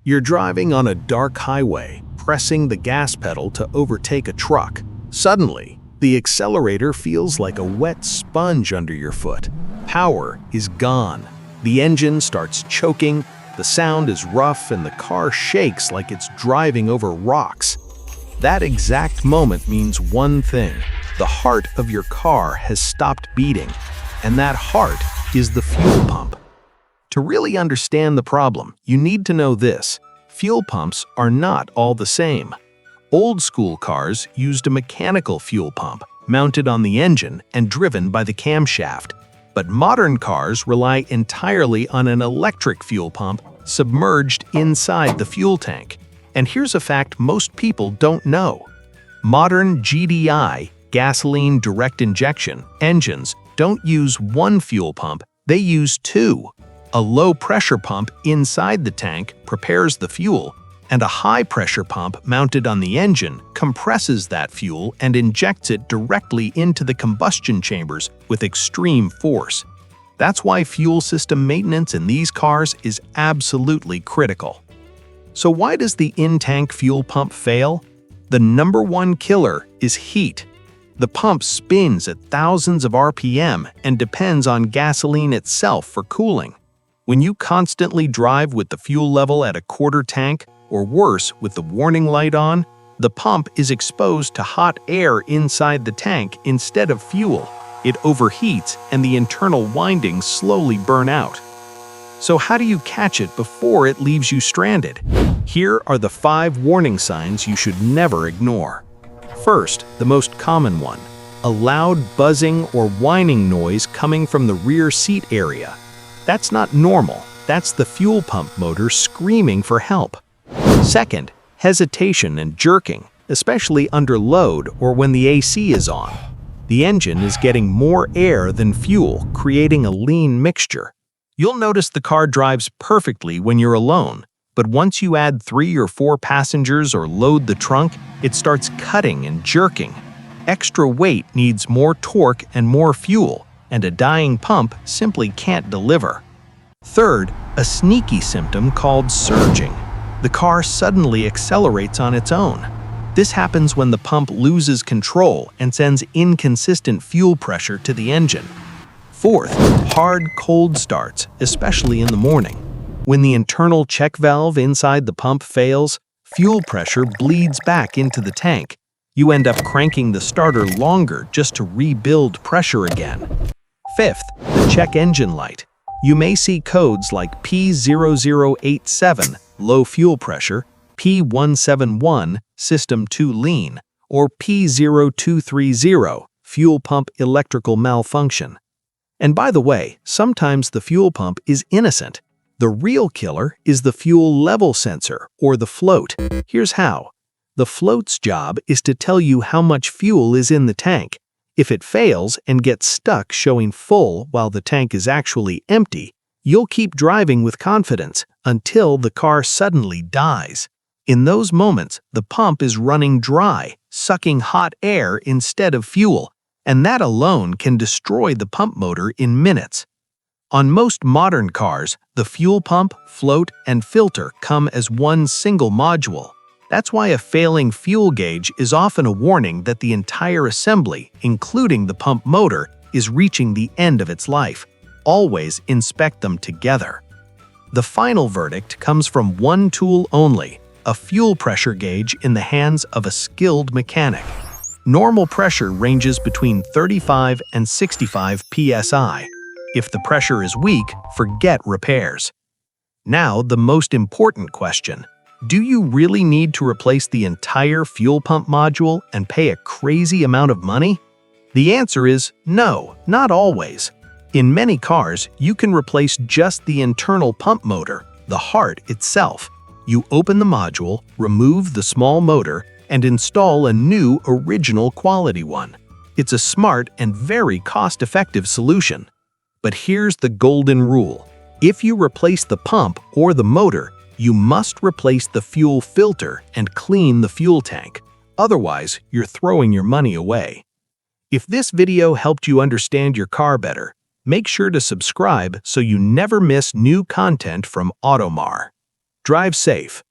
You're driving on a dark highway, pressing the gas pedal to overtake a truck. Suddenly, the accelerator feels like a wet sponge under your foot. Power is gone. The engine starts choking, the sound is rough, and the car shakes like it's driving over rocks. That exact moment means one thing. The heart of your car has stopped beating, and that heart is the fuel pump. To really understand the problem, you need to know this. Fuel pumps are not all the same. Old-school cars used a mechanical fuel pump, mounted on the engine and driven by the camshaft. But modern cars rely entirely on an electric fuel pump submerged inside the fuel tank. And here's a fact most people don't know. Modern GDI, gasoline direct injection, engines don't use one fuel pump, they use two. A low-pressure pump inside the tank prepares the fuel, and a high-pressure pump mounted on the engine compresses that fuel and injects it directly into the combustion chambers with extreme force. That's why fuel system maintenance in these cars is absolutely critical. So why does the in-tank fuel pump fail? The number one killer is heat. The pump spins at thousands of RPM and depends on gasoline itself for cooling. When you constantly drive with the fuel level at a quarter tank, or worse, with the warning light on, the pump is exposed to hot air inside the tank instead of fuel. It overheats and the internal windings slowly burn out. So how do you catch it before it leaves you stranded? Here are the 5 warning signs you should never ignore. First, the most common one, a loud buzzing or whining noise coming from the rear seat area. That's not normal. That's the fuel pump motor screaming for help. Second, hesitation and jerking, especially under load or when the AC is on. The engine is getting more air than fuel, creating a lean mixture. You'll notice the car drives perfectly when you're alone, but once you add 3 or 4 passengers or load the trunk, it starts cutting and jerking. Extra weight needs more torque and more fuel, and a dying pump simply can't deliver. Third, a sneaky symptom called surging. The car suddenly accelerates on its own. This happens when the pump loses control and sends inconsistent fuel pressure to the engine. Fourth, hard cold starts, especially in the morning. When the internal check valve inside the pump fails, fuel pressure bleeds back into the tank. You end up cranking the starter longer just to rebuild pressure again. Fifth, the check engine light. You may see codes like P0087, low fuel pressure, P171, system 2 lean, or P0230, fuel pump electrical malfunction. And by the way, sometimes the fuel pump is innocent. The real killer is the fuel level sensor, or the float. Here's how. The float's job is to tell you how much fuel is in the tank. If it fails and gets stuck showing full while the tank is actually empty, you'll keep driving with confidence until the car suddenly dies. In those moments, the pump is running dry, sucking hot air instead of fuel, and that alone can destroy the pump motor in minutes. On most modern cars, the fuel pump, float, and filter come as one single module. That's why a failing fuel gauge is often a warning that the entire assembly, including the pump motor, is reaching the end of its life. Always inspect them together. The final verdict comes from one tool only, a fuel pressure gauge in the hands of a skilled mechanic. Normal pressure ranges between 35 and 65 psi. If the pressure is weak, forget repairs. Now, the most important question. Do you really need to replace the entire fuel pump module and pay a crazy amount of money? The answer is no, not always. In many cars, you can replace just the internal pump motor, the heart itself. You open the module, remove the small motor, and install a new original quality one. It's a smart and very cost-effective solution. But here's the golden rule. If you replace the pump or the motor, you must replace the fuel filter and clean the fuel tank. Otherwise, you're throwing your money away. If this video helped you understand your car better, make sure to subscribe so you never miss new content from Automar. Drive safe,